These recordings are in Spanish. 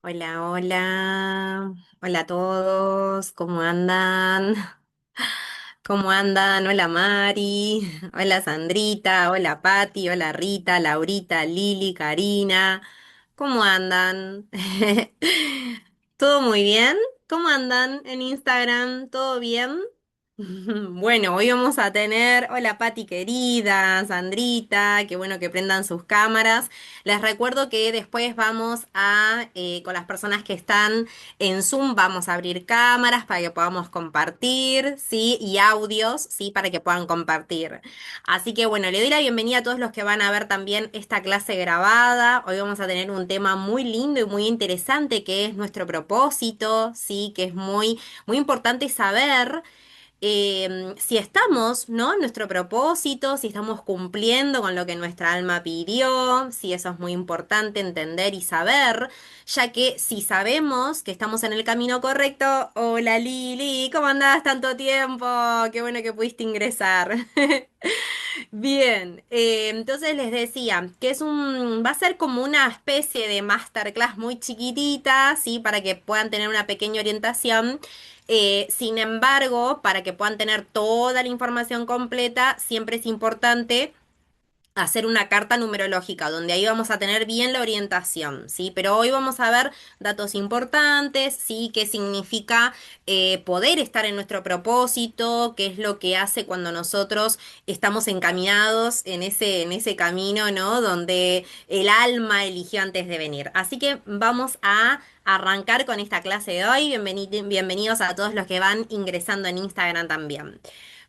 Hola, hola, hola a todos, ¿cómo andan? ¿Cómo andan? Hola Mari, hola Sandrita, hola Patti, hola Rita, Laurita, Lili, Karina, ¿cómo andan? ¿Todo muy bien? ¿Cómo andan en Instagram? ¿Todo bien? Bueno, hoy vamos a tener, hola Pati querida, Sandrita, qué bueno que prendan sus cámaras. Les recuerdo que después vamos con las personas que están en Zoom, vamos a abrir cámaras para que podamos compartir, ¿sí? Y audios, ¿sí? Para que puedan compartir. Así que bueno, le doy la bienvenida a todos los que van a ver también esta clase grabada. Hoy vamos a tener un tema muy lindo y muy interesante que es nuestro propósito, ¿sí? Que es muy importante saber si estamos, ¿no? En nuestro propósito, si estamos cumpliendo con lo que nuestra alma pidió, si eso es muy importante entender y saber, ya que si sabemos que estamos en el camino correcto, hola Lili, ¿cómo andás tanto tiempo? Qué bueno que pudiste ingresar. Bien, entonces les decía que va a ser como una especie de masterclass muy chiquitita, ¿sí? Para que puedan tener una pequeña orientación. Sin embargo, para que puedan tener toda la información completa, siempre es importante hacer una carta numerológica, donde ahí vamos a tener bien la orientación, ¿sí? Pero hoy vamos a ver datos importantes, ¿sí? ¿Qué significa poder estar en nuestro propósito? ¿Qué es lo que hace cuando nosotros estamos encaminados en ese camino, ¿no? Donde el alma eligió antes de venir. Así que vamos a arrancar con esta clase de hoy. Bienvenidos a todos los que van ingresando en Instagram también.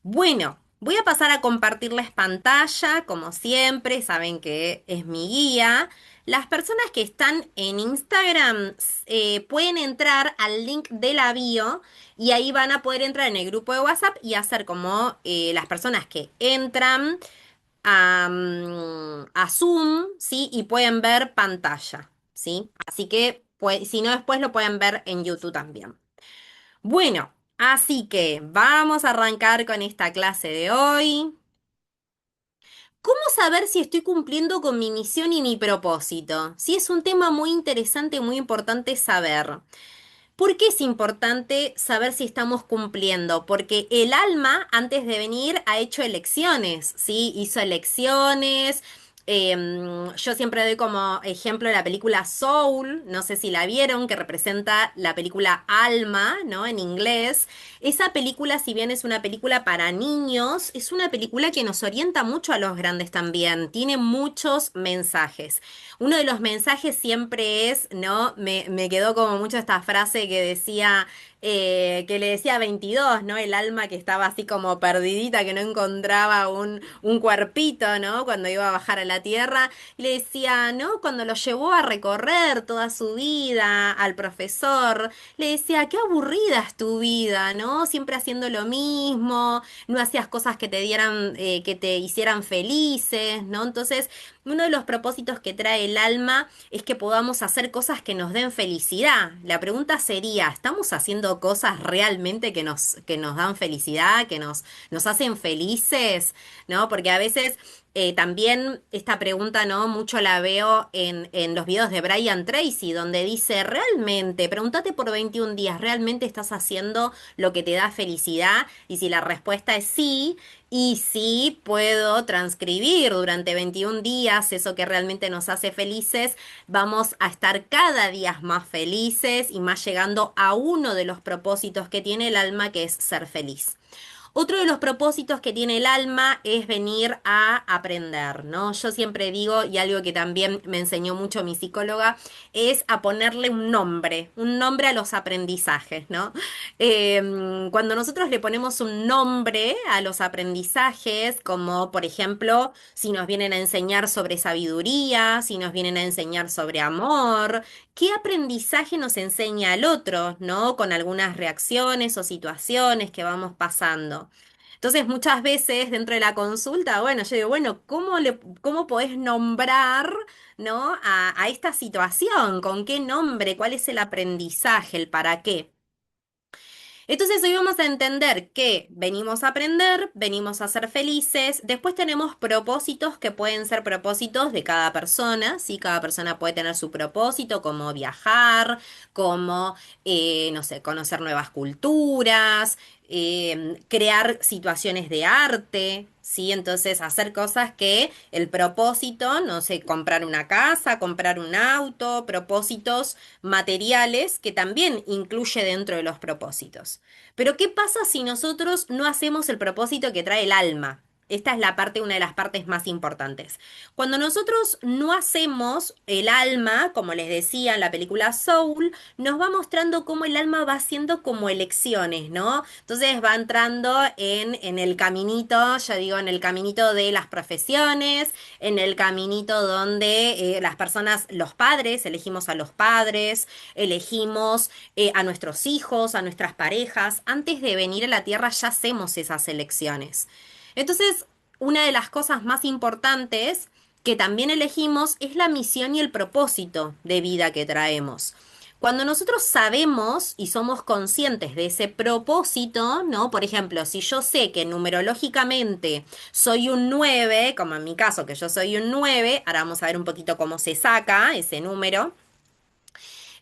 Bueno, voy a pasar a compartirles pantalla, como siempre, saben que es mi guía. Las personas que están en Instagram pueden entrar al link de la bio y ahí van a poder entrar en el grupo de WhatsApp y hacer como las personas que entran a Zoom, ¿sí? Y pueden ver pantalla, ¿sí? Así que, pues, si no, después lo pueden ver en YouTube también. Bueno, así que vamos a arrancar con esta clase de hoy. ¿Cómo saber si estoy cumpliendo con mi misión y mi propósito? Sí, es un tema muy interesante y muy importante saber. ¿Por qué es importante saber si estamos cumpliendo? Porque el alma, antes de venir, ha hecho elecciones, ¿sí? Hizo elecciones. Yo siempre doy como ejemplo la película Soul, no sé si la vieron, que representa la película Alma, ¿no? En inglés. Esa película, si bien es una película para niños, es una película que nos orienta mucho a los grandes también. Tiene muchos mensajes. Uno de los mensajes siempre es, ¿no? Me quedó como mucho esta frase que decía, que le decía 22, ¿no? El alma que estaba así como perdidita, que no encontraba un cuerpito, ¿no? Cuando iba a bajar a la tierra. Y le decía, ¿no? Cuando lo llevó a recorrer toda su vida al profesor, le decía, qué aburrida es tu vida, ¿no? Siempre haciendo lo mismo, no hacías cosas que te dieran, que te hicieran felices, ¿no? Entonces, uno de los propósitos que trae el alma es que podamos hacer cosas que nos den felicidad. La pregunta sería, ¿estamos haciendo cosas realmente que nos dan felicidad, nos hacen felices? ¿No? Porque a veces también esta pregunta, ¿no? Mucho la veo en los videos de Brian Tracy, donde dice, realmente, pregúntate por 21 días, ¿realmente estás haciendo lo que te da felicidad? Y si la respuesta es sí, y si puedo transcribir durante 21 días eso que realmente nos hace felices, vamos a estar cada día más felices y más llegando a uno de los propósitos que tiene el alma, que es ser feliz. Otro de los propósitos que tiene el alma es venir a aprender, ¿no? Yo siempre digo, y algo que también me enseñó mucho mi psicóloga, es a ponerle un nombre a los aprendizajes, ¿no? Cuando nosotros le ponemos un nombre a los aprendizajes, como por ejemplo, si nos vienen a enseñar sobre sabiduría, si nos vienen a enseñar sobre amor, ¿qué aprendizaje nos enseña el otro, ¿no? Con algunas reacciones o situaciones que vamos pasando. Entonces, muchas veces dentro de la consulta, bueno, yo digo, bueno, cómo podés nombrar, ¿no? A esta situación? ¿Con qué nombre? ¿Cuál es el aprendizaje? ¿El para qué? Entonces hoy vamos a entender que venimos a aprender, venimos a ser felices, después tenemos propósitos que pueden ser propósitos de cada persona, ¿sí? Cada persona puede tener su propósito, como viajar, como, no sé, conocer nuevas culturas, crear situaciones de arte, ¿sí? Entonces hacer cosas que el propósito, no sé, comprar una casa, comprar un auto, propósitos materiales que también incluye dentro de los propósitos. Pero ¿qué pasa si nosotros no hacemos el propósito que trae el alma? Esta es la parte, una de las partes más importantes. Cuando nosotros no hacemos el alma, como les decía en la película Soul, nos va mostrando cómo el alma va haciendo como elecciones, ¿no? Entonces va entrando en el caminito, ya digo, en el caminito de las profesiones, en el caminito donde las personas, los padres, elegimos a los padres, elegimos a nuestros hijos, a nuestras parejas. Antes de venir a la tierra ya hacemos esas elecciones. Entonces, una de las cosas más importantes que también elegimos es la misión y el propósito de vida que traemos. Cuando nosotros sabemos y somos conscientes de ese propósito, ¿no? Por ejemplo, si yo sé que numerológicamente soy un 9, como en mi caso que yo soy un 9, ahora vamos a ver un poquito cómo se saca ese número.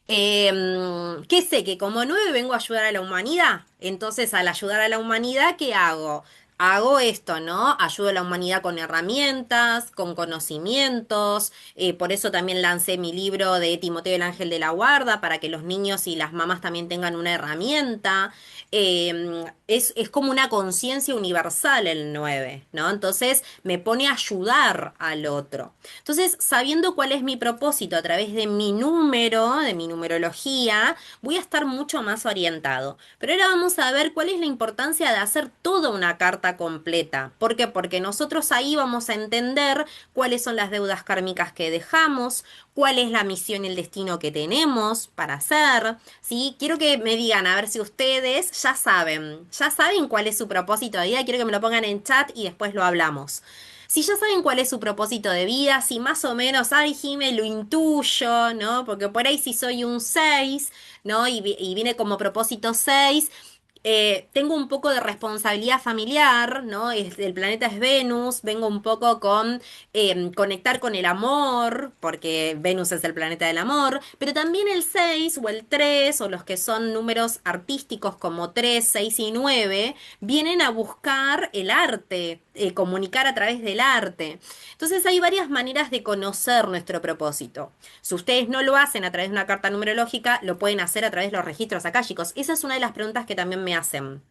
¿Qué sé? Que como 9 vengo a ayudar a la humanidad. Entonces, al ayudar a la humanidad, ¿qué hago? Hago esto, ¿no? Ayudo a la humanidad con herramientas, con conocimientos. Por eso también lancé mi libro de Timoteo el Ángel de la Guarda, para que los niños y las mamás también tengan una herramienta. Es como una conciencia universal el 9, ¿no? Entonces me pone a ayudar al otro. Entonces, sabiendo cuál es mi propósito a través de mi número, de mi numerología, voy a estar mucho más orientado. Pero ahora vamos a ver cuál es la importancia de hacer toda una carta completa. ¿Por qué? Porque nosotros ahí vamos a entender cuáles son las deudas kármicas que dejamos, cuál es la misión y el destino que tenemos para hacer, ¿sí? Quiero que me digan, a ver si ustedes ya saben cuál es su propósito de vida, quiero que me lo pongan en chat y después lo hablamos. Si ya saben cuál es su propósito de vida, si más o menos, ay, Jime, lo intuyo, ¿no? Porque por ahí si soy un 6, ¿no? Y viene como propósito 6. Tengo un poco de responsabilidad familiar, ¿no? El planeta es Venus, vengo un poco con conectar con el amor, porque Venus es el planeta del amor, pero también el 6 o el 3 o los que son números artísticos como 3, 6 y 9 vienen a buscar el arte, comunicar a través del arte. Entonces hay varias maneras de conocer nuestro propósito. Si ustedes no lo hacen a través de una carta numerológica, lo pueden hacer a través de los registros akáshicos. Esa es una de las preguntas que también me hacen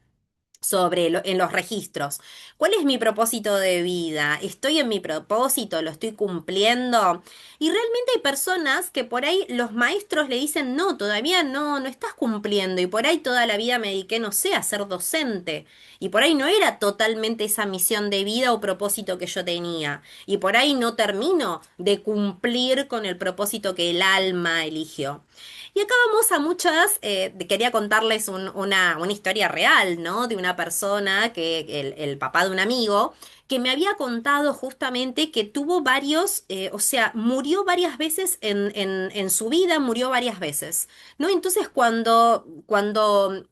en los registros. ¿Cuál es mi propósito de vida? ¿Estoy en mi propósito? ¿Lo estoy cumpliendo? Y realmente hay personas que por ahí los maestros le dicen, no, todavía no estás cumpliendo. Y por ahí toda la vida me dediqué, no sé, a ser docente. Y por ahí no era totalmente esa misión de vida o propósito que yo tenía. Y por ahí no termino de cumplir con el propósito que el alma eligió. Y acá vamos a muchas, quería contarles una historia real, ¿no? De una persona, el papá de un amigo, que me había contado justamente que tuvo varios, o sea, murió varias veces en su vida, murió varias veces, ¿no? Entonces cuando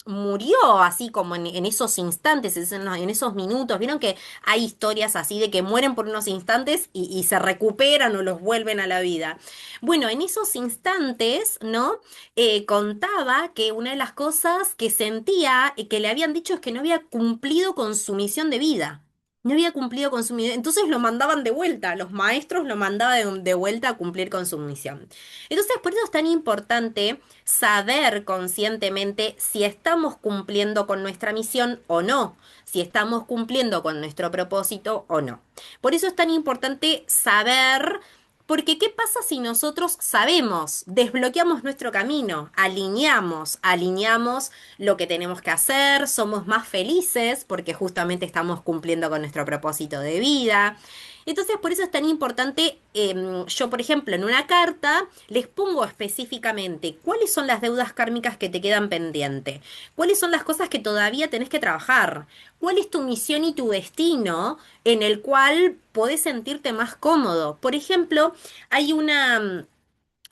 murió, así como en esos instantes, en esos minutos, vieron que hay historias así de que mueren por unos instantes y se recuperan o los vuelven a la vida. Bueno, en esos instantes, ¿no? Contaba que una de las cosas que sentía y que le habían dicho es que no había cumplido con su misión de vida. No había cumplido con su misión. Entonces lo mandaban de vuelta, los maestros lo mandaban de vuelta a cumplir con su misión. Entonces, por eso es tan importante saber conscientemente si estamos cumpliendo con nuestra misión o no, si estamos cumpliendo con nuestro propósito o no. Por eso es tan importante saber porque ¿qué pasa si nosotros sabemos, desbloqueamos nuestro camino, alineamos lo que tenemos que hacer, somos más felices porque justamente estamos cumpliendo con nuestro propósito de vida? Entonces, por eso es tan importante, yo, por ejemplo, en una carta les pongo específicamente cuáles son las deudas kármicas que te quedan pendientes, cuáles son las cosas que todavía tenés que trabajar, cuál es tu misión y tu destino en el cual podés sentirte más cómodo. Por ejemplo, hay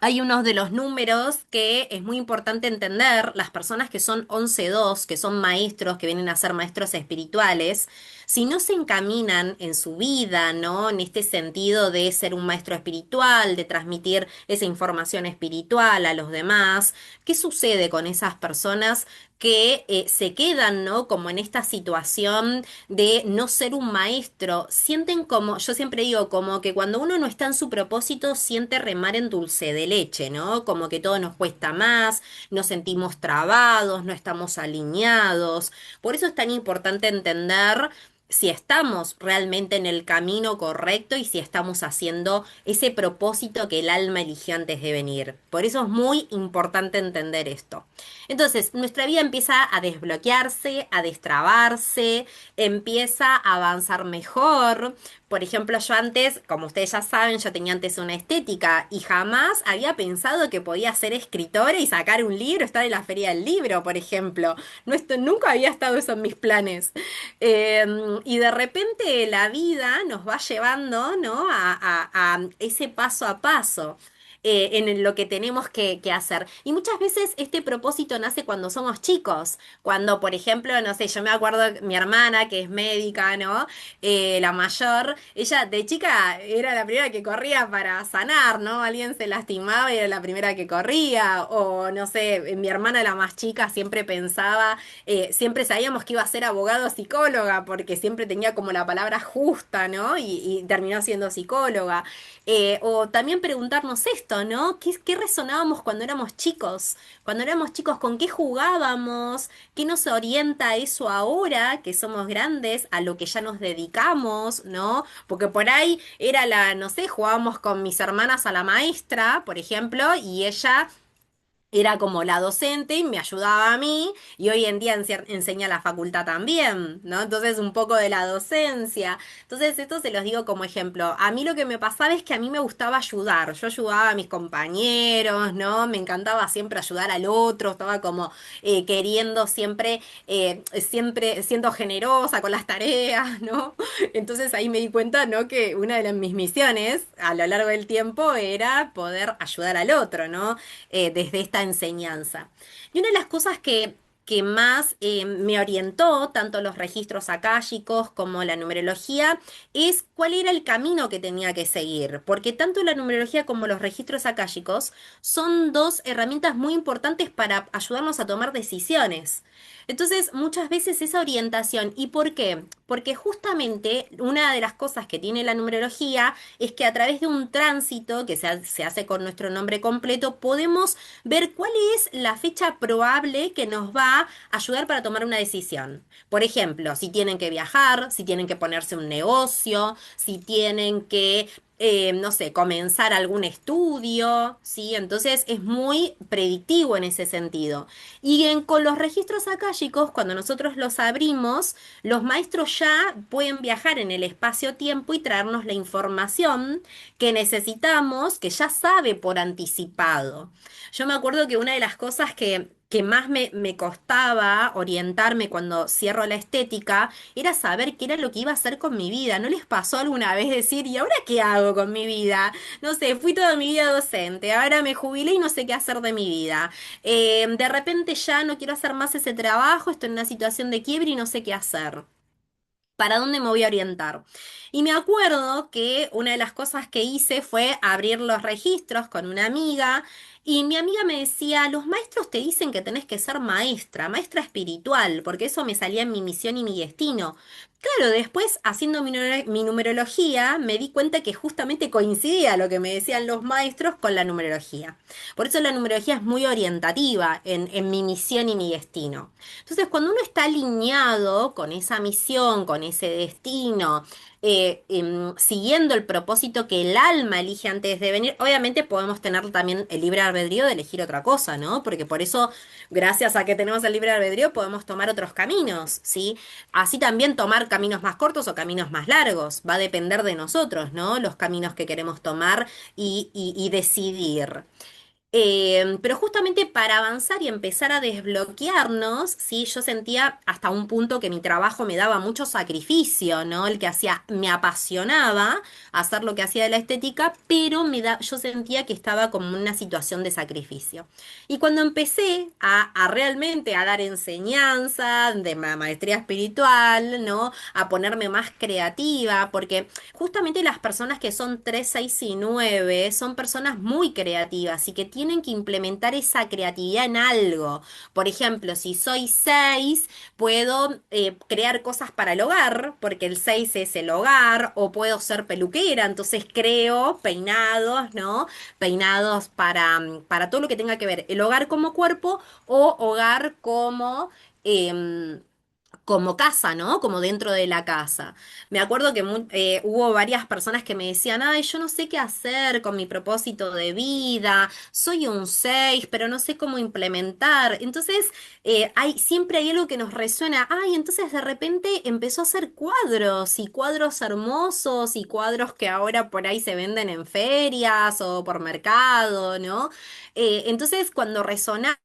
Hay unos de los números que es muy importante entender, las personas que son 11-2, que son maestros, que vienen a ser maestros espirituales, si no se encaminan en su vida, ¿no? En este sentido de ser un maestro espiritual, de transmitir esa información espiritual a los demás, ¿qué sucede con esas personas que se quedan, ¿no? Como en esta situación de no ser un maestro, sienten como, yo siempre digo, como que cuando uno no está en su propósito, siente remar en dulce de leche, ¿no? Como que todo nos cuesta más, nos sentimos trabados, no estamos alineados. Por eso es tan importante entender si estamos realmente en el camino correcto y si estamos haciendo ese propósito que el alma eligió antes de venir. Por eso es muy importante entender esto. Entonces, nuestra vida empieza a desbloquearse, a destrabarse, empieza a avanzar mejor. Por ejemplo, yo antes, como ustedes ya saben, yo tenía antes una estética y jamás había pensado que podía ser escritora y sacar un libro, estar en la feria del libro, por ejemplo. No, nunca había estado eso en mis planes. Y de repente la vida nos va llevando, ¿no? A ese paso a paso en lo que tenemos que hacer. Y muchas veces este propósito nace cuando somos chicos, cuando, por ejemplo, no sé, yo me acuerdo mi hermana, que es médica, ¿no? La mayor, ella de chica era la primera que corría para sanar, ¿no? Alguien se lastimaba y era la primera que corría, o no sé, mi hermana, la más chica, siempre pensaba, siempre sabíamos que iba a ser abogado o psicóloga, porque siempre tenía como la palabra justa, ¿no? Y terminó siendo psicóloga. O también preguntarnos esto, ¿no? ¿Qué resonábamos cuando éramos chicos? Cuando éramos chicos, ¿con qué jugábamos? ¿Qué nos orienta eso ahora que somos grandes, a lo que ya nos dedicamos, ¿no? Porque por ahí era no sé, jugábamos con mis hermanas a la maestra, por ejemplo, y ella era como la docente y me ayudaba a mí y hoy en día enseña la facultad también, ¿no? Entonces un poco de la docencia. Entonces esto se los digo como ejemplo. A mí lo que me pasaba es que a mí me gustaba ayudar. Yo ayudaba a mis compañeros, ¿no? Me encantaba siempre ayudar al otro, estaba como queriendo siempre, siempre siendo generosa con las tareas, ¿no? Entonces ahí me di cuenta, ¿no? Que una de mis misiones a lo largo del tiempo era poder ayudar al otro, ¿no? Desde esta enseñanza. Y una de las cosas que más me orientó, tanto los registros akáshicos como la numerología, es cuál era el camino que tenía que seguir, porque tanto la numerología como los registros akáshicos son dos herramientas muy importantes para ayudarnos a tomar decisiones. Entonces, muchas veces esa orientación, ¿y por qué? Porque justamente una de las cosas que tiene la numerología es que a través de un tránsito que se hace con nuestro nombre completo, podemos ver cuál es la fecha probable que nos va a ayudar para tomar una decisión. Por ejemplo, si tienen que viajar, si tienen que ponerse un negocio, si tienen que no sé, comenzar algún estudio, ¿sí? Entonces es muy predictivo en ese sentido. Y con los registros akáshicos, cuando nosotros los abrimos, los maestros ya pueden viajar en el espacio-tiempo y traernos la información que necesitamos, que ya sabe por anticipado. Yo me acuerdo que una de las cosas que más me costaba orientarme cuando cierro la estética era saber qué era lo que iba a hacer con mi vida. ¿No les pasó alguna vez decir, ¿y ahora qué hago con mi vida? No sé, fui toda mi vida docente, ahora me jubilé y no sé qué hacer de mi vida. De repente ya no quiero hacer más ese trabajo, estoy en una situación de quiebre y no sé qué hacer. ¿Para dónde me voy a orientar? Y me acuerdo que una de las cosas que hice fue abrir los registros con una amiga y mi amiga me decía, los maestros te dicen que tenés que ser maestra, maestra espiritual, porque eso me salía en mi misión y mi destino. Claro, después haciendo mi numerología me di cuenta que justamente coincidía lo que me decían los maestros con la numerología. Por eso la numerología es muy orientativa en mi misión y mi destino. Entonces, cuando uno está alineado con esa misión, con ese destino, siguiendo el propósito que el alma elige antes de venir, obviamente podemos tener también el libre albedrío de elegir otra cosa, ¿no? Porque por eso, gracias a que tenemos el libre albedrío, podemos tomar otros caminos, ¿sí? Así también tomar caminos más cortos o caminos más largos. Va a depender de nosotros, ¿no? Los caminos que queremos tomar y decidir. Pero justamente para avanzar y empezar a desbloquearnos, sí, yo sentía hasta un punto que mi trabajo me daba mucho sacrificio, ¿no? El que hacía, me apasionaba hacer lo que hacía de la estética, pero yo sentía que estaba como en una situación de sacrificio. Y cuando empecé a realmente a dar enseñanza de maestría espiritual, ¿no? A ponerme más creativa, porque justamente las personas que son 3 6 y 9 son personas muy creativas y que tienen que implementar esa creatividad en algo. Por ejemplo, si soy 6 puedo crear cosas para el hogar, porque el 6 es el hogar, o puedo ser peluquera, entonces creo peinados, ¿no? Peinados para todo lo que tenga que ver el hogar como cuerpo o hogar como... como casa, ¿no? Como dentro de la casa. Me acuerdo que hubo varias personas que me decían, ay, yo no sé qué hacer con mi propósito de vida, soy un 6 pero no sé cómo implementar. Entonces, siempre hay algo que nos resuena, ay, entonces de repente empezó a hacer cuadros y cuadros hermosos y cuadros que ahora por ahí se venden en ferias o por mercado, ¿no? Entonces, cuando resonamos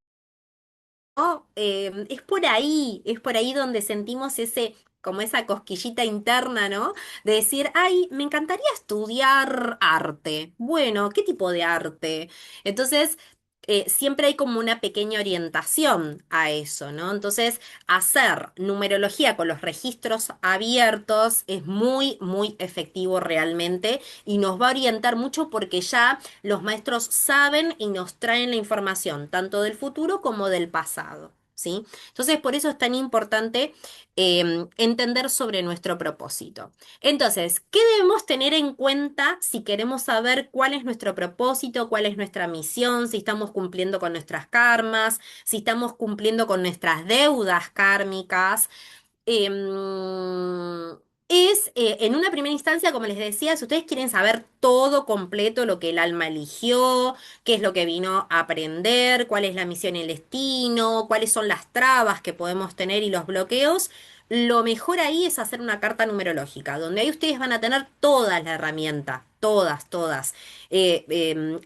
¿no? Es por ahí donde sentimos como esa cosquillita interna, ¿no? De decir, ay, me encantaría estudiar arte. Bueno, ¿qué tipo de arte? Entonces, siempre hay como una pequeña orientación a eso, ¿no? Entonces, hacer numerología con los registros abiertos es muy, muy efectivo realmente y nos va a orientar mucho porque ya los maestros saben y nos traen la información, tanto del futuro como del pasado, ¿sí? Entonces, por eso es tan importante entender sobre nuestro propósito. Entonces, ¿qué debemos tener en cuenta si queremos saber cuál es nuestro propósito, cuál es nuestra misión, si estamos cumpliendo con nuestras karmas, si estamos cumpliendo con nuestras deudas kármicas? Em, en una primera instancia, como les decía, si ustedes quieren saber todo completo, lo que el alma eligió, qué es lo que vino a aprender, cuál es la misión y el destino, cuáles son las trabas que podemos tener y los bloqueos, lo mejor ahí es hacer una carta numerológica, donde ahí ustedes van a tener toda la herramienta. Todas, todas.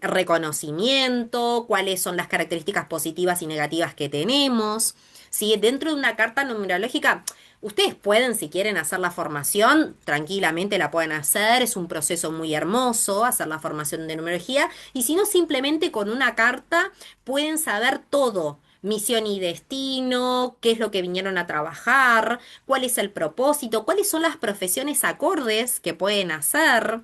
Reconocimiento, cuáles son las características positivas y negativas que tenemos. ¿Sí? Dentro de una carta numerológica, ustedes pueden, si quieren hacer la formación, tranquilamente la pueden hacer, es un proceso muy hermoso hacer la formación de numerología, y si no, simplemente con una carta pueden saber todo. Misión y destino, qué es lo que vinieron a trabajar, cuál es el propósito, cuáles son las profesiones acordes que pueden hacer.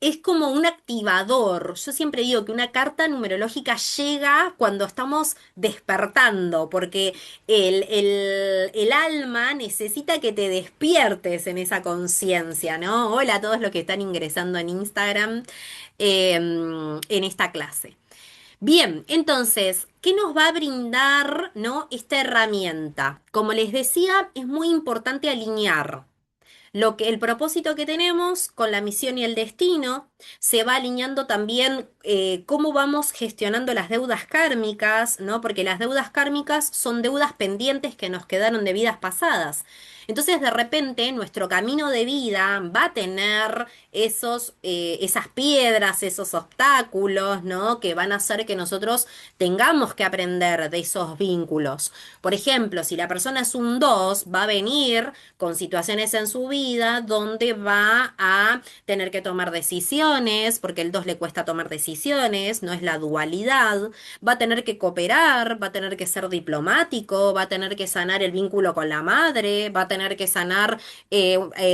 Es como un activador. Yo siempre digo que una carta numerológica llega cuando estamos despertando, porque el alma necesita que te despiertes en esa conciencia, ¿no? Hola a todos los que están ingresando en Instagram en esta clase. Bien, entonces, ¿qué nos va a brindar, ¿no? Esta herramienta? Como les decía, es muy importante alinear el propósito que tenemos con la misión y el destino, se va alineando también cómo vamos gestionando las deudas kármicas, ¿no? Porque las deudas kármicas son deudas pendientes que nos quedaron de vidas pasadas. Entonces, de repente, nuestro camino de vida va a tener esas piedras, esos obstáculos, ¿no? Que van a hacer que nosotros tengamos que aprender de esos vínculos. Por ejemplo, si la persona es un 2 va a venir con situaciones en su vida donde va a tener que tomar decisiones, porque el 2 le cuesta tomar decisiones, no es la dualidad, va a tener que cooperar, va a tener que ser diplomático, va a tener que sanar el vínculo con la madre, va a tener que sanar,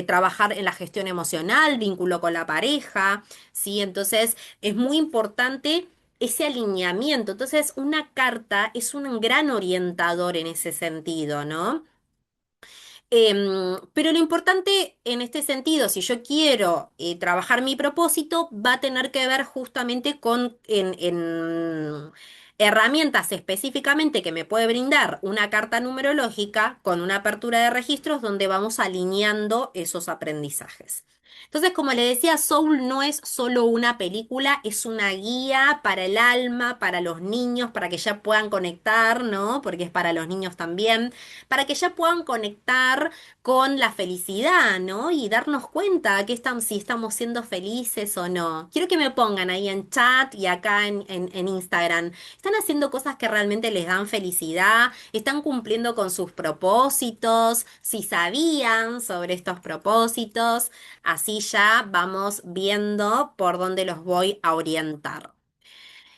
trabajar en la gestión emocional, vínculo con la pareja, ¿sí? Entonces es muy importante ese alineamiento. Entonces, una carta es un gran orientador en ese sentido, ¿no? Pero lo importante en este sentido, si yo quiero trabajar mi propósito, va a tener que ver justamente con en herramientas específicamente que me puede brindar una carta numerológica con una apertura de registros donde vamos alineando esos aprendizajes. Entonces, como le decía, Soul no es solo una película, es una guía para el alma, para los niños, para que ya puedan conectar, ¿no? Porque es para los niños también, para que ya puedan conectar con la felicidad, ¿no? Y darnos cuenta que estamos, si estamos siendo felices o no. Quiero que me pongan ahí en chat y acá en Instagram. ¿Están haciendo cosas que realmente les dan felicidad? ¿Están cumpliendo con sus propósitos? Si sabían sobre estos propósitos. Así ya vamos viendo por dónde los voy a orientar.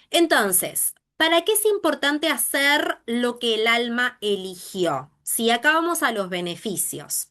Entonces, ¿para qué es importante hacer lo que el alma eligió? Si acá vamos a los beneficios.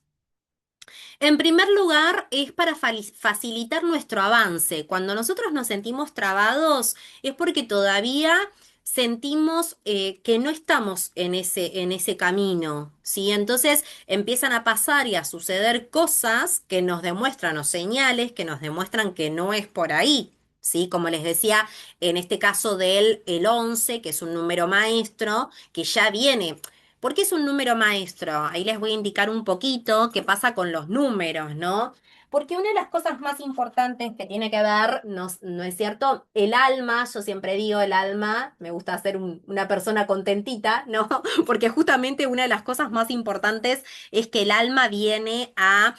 En primer lugar, es para facilitar nuestro avance. Cuando nosotros nos sentimos trabados, es porque todavía sentimos que no estamos en ese camino, ¿sí? Entonces empiezan a pasar y a suceder cosas que nos demuestran o señales que nos demuestran que no es por ahí. ¿Sí? Como les decía, en este caso del el 11, que es un número maestro, que ya viene. ¿Por qué es un número maestro? Ahí les voy a indicar un poquito qué pasa con los números, ¿no? Porque una de las cosas más importantes que tiene que ver, no, no es cierto, el alma, yo siempre digo el alma, me gusta ser una persona contentita, ¿no? Porque justamente una de las cosas más importantes es que el alma viene a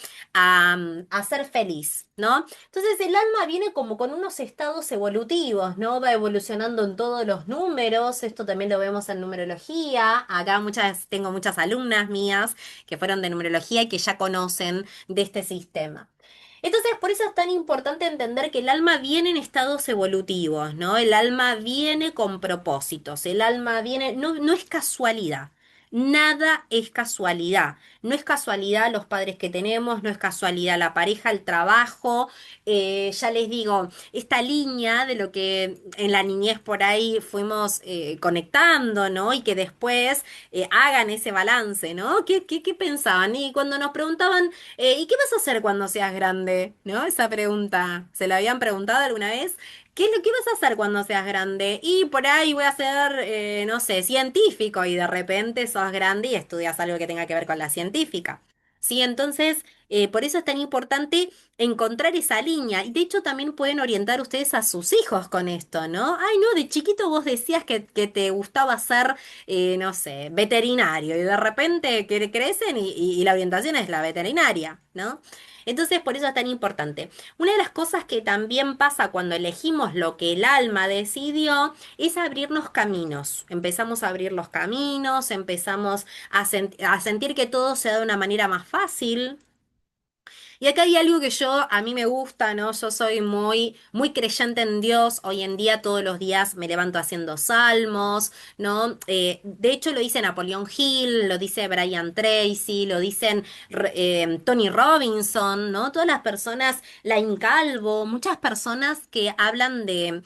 ser feliz, ¿no? Entonces el alma viene como con unos estados evolutivos, ¿no? Va evolucionando en todos los números, esto también lo vemos en numerología, acá tengo muchas alumnas mías que fueron de numerología y que ya conocen de este sistema. Entonces, por eso es tan importante entender que el alma viene en estados evolutivos, ¿no? El alma viene con propósitos, el alma viene, no, no es casualidad. Nada es casualidad. No es casualidad los padres que tenemos, no es casualidad la pareja, el trabajo. Ya les digo, esta línea de lo que en la niñez por ahí fuimos conectando, ¿no? Y que después hagan ese balance, ¿no? ¿Qué pensaban? Y cuando nos preguntaban, ¿y qué vas a hacer cuando seas grande? ¿No? Esa pregunta, ¿se la habían preguntado alguna vez? ¿Qué vas a hacer cuando seas grande? Y por ahí voy a ser, no sé, científico y de repente sos grande y estudias algo que tenga que ver con la científica. Sí, entonces, por eso es tan importante encontrar esa línea. Y de hecho también pueden orientar ustedes a sus hijos con esto, ¿no? Ay, no, de chiquito vos decías que te gustaba ser, no sé, veterinario y de repente crecen y la orientación es la veterinaria, ¿no? Entonces, por eso es tan importante. Una de las cosas que también pasa cuando elegimos lo que el alma decidió es abrirnos caminos. Empezamos a abrir los caminos, empezamos a sentir que todo se da de una manera más fácil. Y acá hay algo que a mí me gusta, ¿no? Yo soy muy creyente en Dios. Hoy en día, todos los días me levanto haciendo salmos, ¿no? De hecho, lo dice Napoleón Hill, lo dice Brian Tracy, lo dicen Tony Robinson, ¿no? Todas las personas, Lain Calvo, muchas personas que hablan de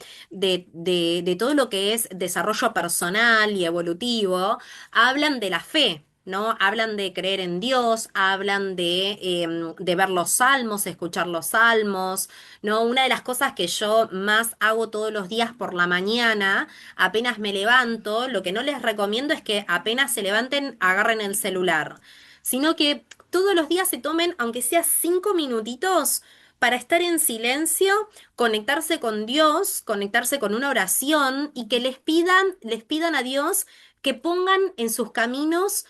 todo lo que es desarrollo personal y evolutivo, hablan de la fe. ¿No? Hablan de creer en Dios, hablan de ver los salmos, escuchar los salmos, ¿no? Una de las cosas que yo más hago todos los días por la mañana, apenas me levanto, lo que no les recomiendo es que apenas se levanten, agarren el celular, sino que todos los días se tomen, aunque sea 5 minutitos, para estar en silencio, conectarse con Dios, conectarse con una oración y que les pidan a Dios que pongan en sus caminos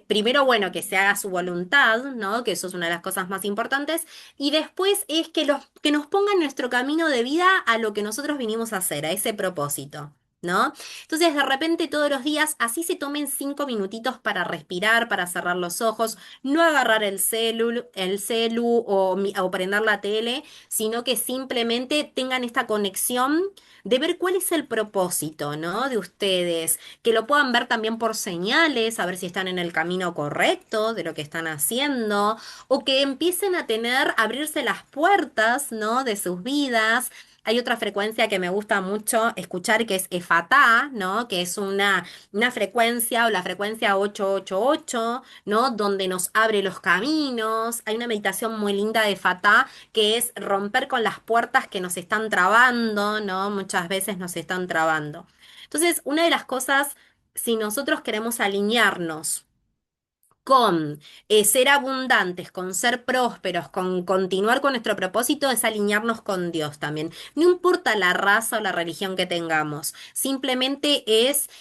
primero, bueno, que se haga su voluntad, ¿no? Que eso es una de las cosas más importantes. Y después es que nos ponga en nuestro camino de vida a lo que nosotros vinimos a hacer, a ese propósito. ¿No? Entonces, de repente, todos los días, así se tomen 5 minutitos para respirar, para cerrar los ojos, no agarrar el celu o prender la tele, sino que simplemente tengan esta conexión de ver cuál es el propósito, ¿no? De ustedes que lo puedan ver también por señales, a ver si están en el camino correcto de lo que están haciendo, o que empiecen a abrirse las puertas, ¿no? De sus vidas. Hay otra frecuencia que me gusta mucho escuchar que es Efatá, ¿no? Que es una frecuencia o la frecuencia 888, ¿no? Donde nos abre los caminos. Hay una meditación muy linda de Efatá que es romper con las puertas que nos están trabando, ¿no? Muchas veces nos están trabando. Entonces, una de las cosas, si nosotros queremos alinearnos con ser abundantes, con ser prósperos, con continuar con nuestro propósito, es alinearnos con Dios también. No importa la raza o la religión que tengamos, simplemente es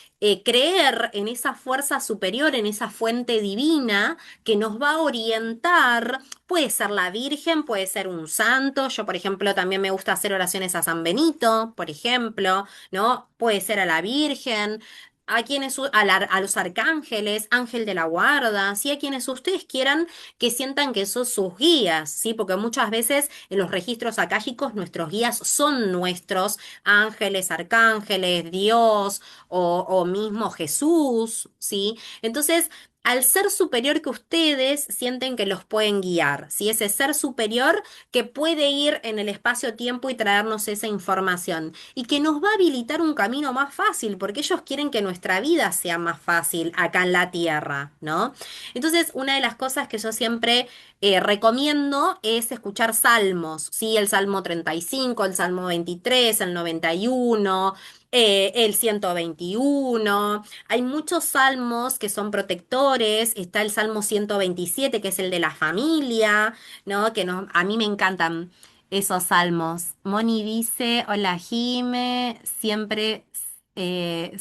creer en esa fuerza superior, en esa fuente divina que nos va a orientar. Puede ser la Virgen, puede ser un santo. Yo, por ejemplo, también me gusta hacer oraciones a San Benito, por ejemplo, ¿no? Puede ser a la Virgen, a quienes, a los arcángeles, ángel de la guarda, ¿sí? A quienes ustedes quieran que sientan que son sus guías, ¿sí? Porque muchas veces en los registros akáshicos nuestros guías son nuestros ángeles, arcángeles, Dios o mismo Jesús, ¿sí? Entonces, al ser superior que ustedes sienten que los pueden guiar, ¿sí? Ese ser superior que puede ir en el espacio-tiempo y traernos esa información y que nos va a habilitar un camino más fácil, porque ellos quieren que nuestra vida sea más fácil acá en la Tierra, ¿no? Entonces, una de las cosas que yo siempre recomiendo es escuchar salmos, ¿sí? El Salmo 35, el Salmo 23, el 91, el 121. Hay muchos salmos que son protectores. Está el Salmo 127, que es el de la familia, ¿no? Que no, a mí me encantan esos salmos. Moni dice, hola Jime, siempre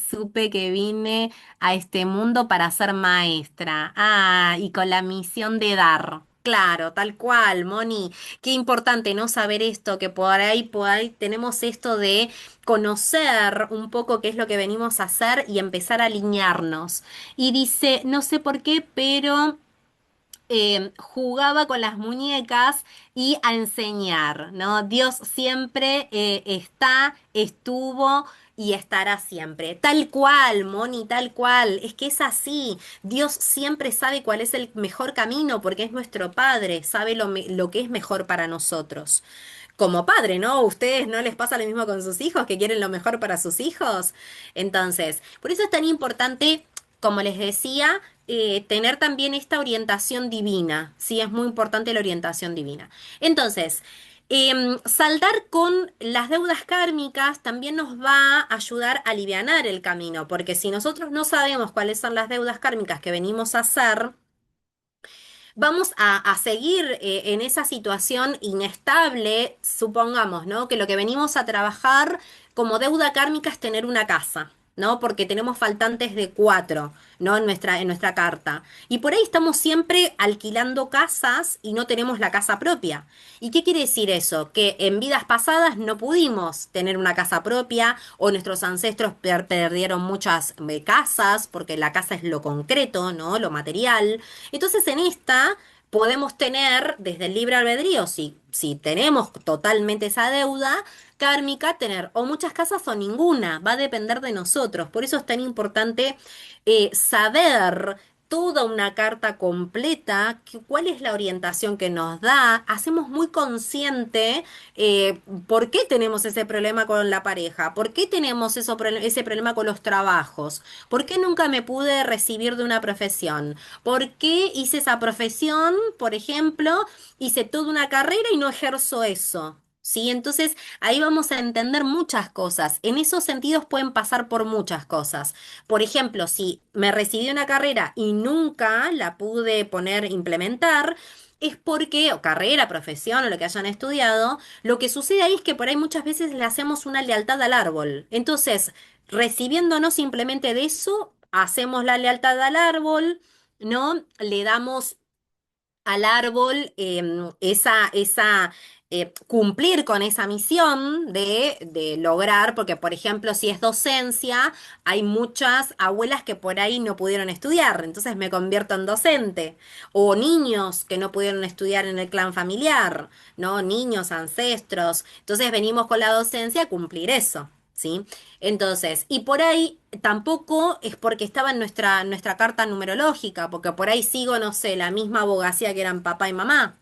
supe que vine a este mundo para ser maestra. Ah, y con la misión de dar. Claro, tal cual, Moni. Qué importante no saber esto, que por ahí tenemos esto de conocer un poco qué es lo que venimos a hacer y empezar a alinearnos. Y dice, no sé por qué, pero jugaba con las muñecas y a enseñar, ¿no? Dios siempre está, estuvo y estará siempre. Tal cual, Moni, tal cual. Es que es así. Dios siempre sabe cuál es el mejor camino porque es nuestro Padre, sabe lo que es mejor para nosotros. Como padre, ¿no? ¿Ustedes no les pasa lo mismo con sus hijos, que quieren lo mejor para sus hijos? Entonces, por eso es tan importante, como les decía, tener también esta orientación divina. Sí, es muy importante la orientación divina. Entonces, saldar con las deudas kármicas también nos va a ayudar a alivianar el camino, porque si nosotros no sabemos cuáles son las deudas kármicas que venimos a hacer, vamos a seguir en esa situación inestable, supongamos, ¿no? Que lo que venimos a trabajar como deuda kármica es tener una casa, ¿no? Porque tenemos faltantes de cuatro, ¿no? En nuestra carta. Y por ahí estamos siempre alquilando casas y no tenemos la casa propia. ¿Y qué quiere decir eso? Que en vidas pasadas no pudimos tener una casa propia o nuestros ancestros perdieron muchas casas, porque la casa es lo concreto, ¿no? Lo material. Entonces en esta podemos tener desde el libre albedrío, si tenemos totalmente esa deuda kármica, tener o muchas casas o ninguna, va a depender de nosotros. Por eso es tan importante saber toda una carta completa, cuál es la orientación que nos da, hacemos muy consciente por qué tenemos ese problema con la pareja, por qué tenemos ese problema con los trabajos, por qué nunca me pude recibir de una profesión, por qué hice esa profesión, por ejemplo, hice toda una carrera y no ejerzo eso. ¿Sí? Entonces ahí vamos a entender muchas cosas. En esos sentidos pueden pasar por muchas cosas. Por ejemplo, si me recibí de una carrera y nunca la pude poner, implementar, es porque, o carrera, profesión o lo que hayan estudiado, lo que sucede ahí es que por ahí muchas veces le hacemos una lealtad al árbol. Entonces, recibiéndonos simplemente de eso, hacemos la lealtad al árbol, ¿no? Le damos al árbol cumplir con esa misión de lograr, porque por ejemplo, si es docencia, hay muchas abuelas que por ahí no pudieron estudiar, entonces me convierto en docente, o niños que no pudieron estudiar en el clan familiar, ¿no? Niños, ancestros, entonces venimos con la docencia a cumplir eso. ¿Sí? Entonces, y por ahí tampoco es porque estaba en nuestra carta numerológica, porque por ahí sigo, no sé, la misma abogacía que eran papá y mamá.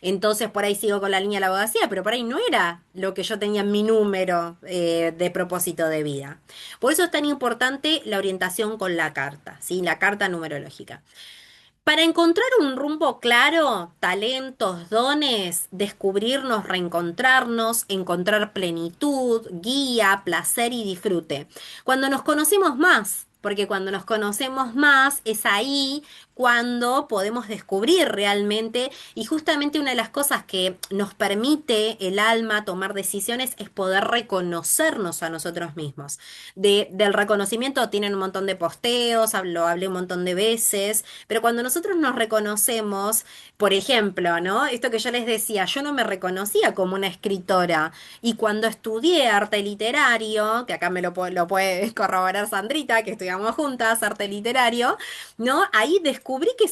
Entonces por ahí sigo con la línea de la abogacía, pero por ahí no era lo que yo tenía en mi número de propósito de vida. Por eso es tan importante la orientación con la carta, ¿sí? La carta numerológica. Para encontrar un rumbo claro, talentos, dones, descubrirnos, reencontrarnos, encontrar plenitud, guía, placer y disfrute. Cuando nos conocemos más, porque cuando nos conocemos más es ahí cuando podemos descubrir realmente, y justamente una de las cosas que nos permite el alma tomar decisiones es poder reconocernos a nosotros mismos. Del reconocimiento tienen un montón de posteos, lo hablé un montón de veces, pero cuando nosotros nos reconocemos, por ejemplo, ¿no? Esto que yo les decía, yo no me reconocía como una escritora. Y cuando estudié arte literario, que acá lo puede corroborar Sandrita, que estudiamos juntas arte literario, ¿no? Ahí descubrí que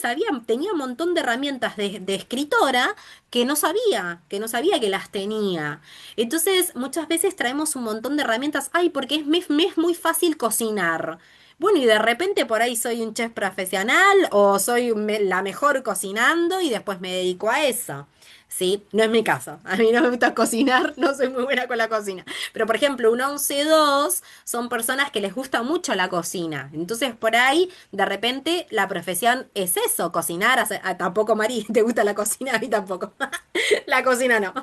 tenía un montón de herramientas de escritora que no sabía que las tenía. Entonces, muchas veces traemos un montón de herramientas, ay, porque me es muy fácil cocinar. Bueno, y de repente por ahí soy un chef profesional o soy la mejor cocinando y después me dedico a eso. Sí, no es mi caso. A mí no me gusta cocinar, no soy muy buena con la cocina. Pero, por ejemplo, un 11-2 son personas que les gusta mucho la cocina. Entonces, por ahí, de repente, la profesión es eso, cocinar. Tampoco, Mari, ¿te gusta la cocina? A mí tampoco. La cocina no.